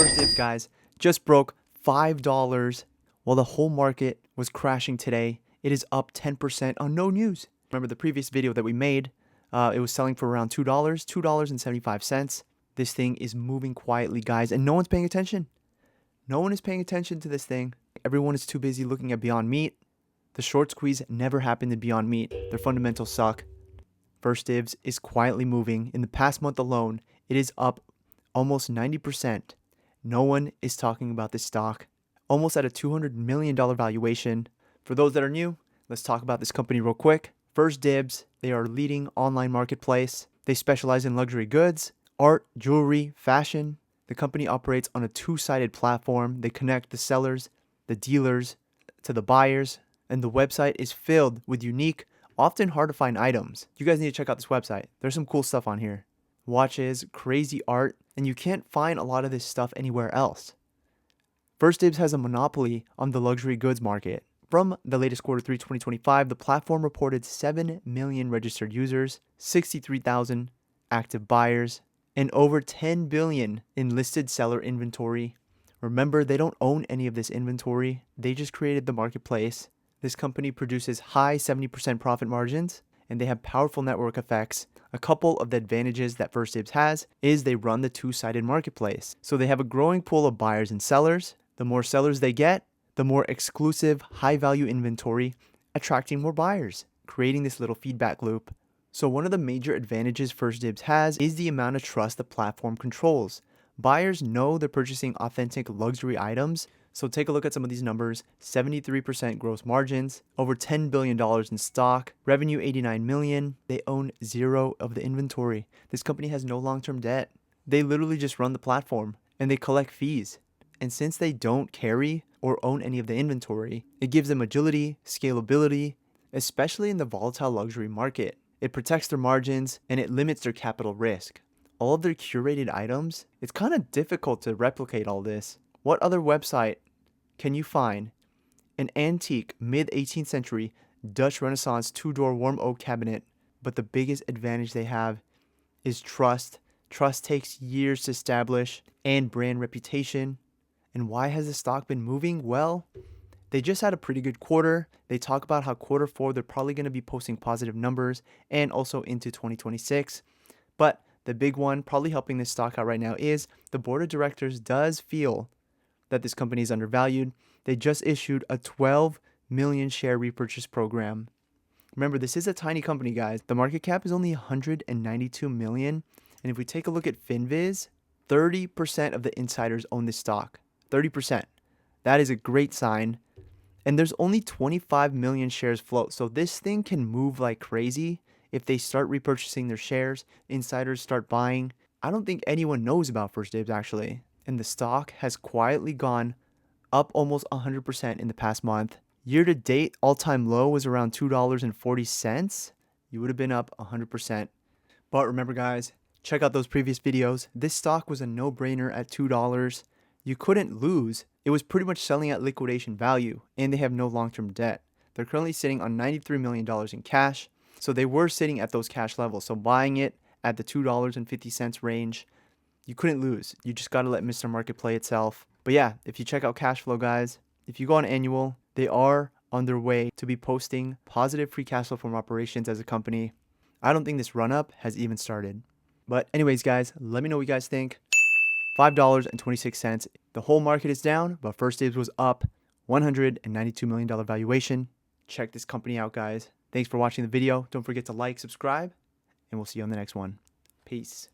First Dibs, guys, just broke $5 while the whole market was crashing today. It is up 10% on no news. Remember the previous video that we made? It was selling for around $2, $2.75. This thing is moving quietly, guys, and no one's paying attention. No one is paying attention to this thing. Everyone is too busy looking at Beyond Meat. The short squeeze never happened in Beyond Meat. Their fundamentals suck. First Dibs is quietly moving. In the past month alone, it is up almost 90%. No one is talking about this stock. Almost at a $200 million valuation. For those that are new, let's talk about this company real quick. First Dibs, they are a leading online marketplace. They specialize in luxury goods, art, jewelry, fashion. The company operates on a two-sided platform. They connect the sellers, the dealers, to the buyers, and the website is filled with unique, often hard to find items. You guys need to check out this website. There's some cool stuff on here. Watches, crazy art, and you can't find a lot of this stuff anywhere else. First Dibs has a monopoly on the luxury goods market. From the latest Q3 2025, the platform reported 7 million registered users, 63,000 active buyers, and over 10 billion in listed seller inventory. Remember, they don't own any of this inventory. They just created the marketplace. This company produces high 70% profit margins, and they have powerful network effects. A couple of the advantages that First Dibs has is they run the two-sided marketplace. So they have a growing pool of buyers and sellers. The more sellers they get, the more exclusive, high-value inventory, attracting more buyers, creating this little feedback loop. So one of the major advantages First Dibs has is the amount of trust the platform controls. Buyers know they're purchasing authentic luxury items. So take a look at some of these numbers. 73% gross margins, over $10 billion in stock, revenue $89 million. They own zero of the inventory. This company has no long-term debt. They literally just run the platform and they collect fees. And since they don't carry or own any of the inventory, it gives them agility, scalability, especially in the volatile luxury market. It protects their margins and it limits their capital risk. All of their curated items, it's kind of difficult to replicate all this. What other website can you find an antique mid-18th century Dutch Renaissance two-door warm oak cabinet, but the biggest advantage they have is trust. Trust takes years to establish, and brand reputation. And why has the stock been moving? Well, they just had a pretty good quarter. They talk about how Q4 they're probably going to be posting positive numbers and also into 2026. But the big one probably helping this stock out right now is the board of directors does feel that this company is undervalued. They just issued a 12 million share repurchase program. Remember, this is a tiny company, guys. The market cap is only 192 million. And if we take a look at FinViz, 30% of the insiders own this stock. 30%. That is a great sign. And there's only 25 million shares float. So this thing can move like crazy. If they start repurchasing their shares, insiders start buying. I don't think anyone knows about First Dibs actually. And the stock has quietly gone up almost 100% in the past month. Year to date, all-time low was around $2.40. You would have been up 100%. But remember, guys, check out those previous videos. This stock was a no-brainer at $2. You couldn't lose. It was pretty much selling at liquidation value, and they have no long-term debt. They're currently sitting on $93 million in cash. So they were sitting at those cash levels. So buying it at the $2.50 range, you couldn't lose. You just got to let Mr. Market play itself. But yeah, if you check out cash flow, guys, if you go on annual, they are on their way to be posting positive free cash flow from operations as a company. I don't think this run-up has even started. But anyways, guys, let me know what you guys think. $5.26. The whole market is down, but First Dibs was up. $192 million valuation. Check this company out, guys. Thanks for watching the video. Don't forget to like, subscribe, and we'll see you on the next one. Peace.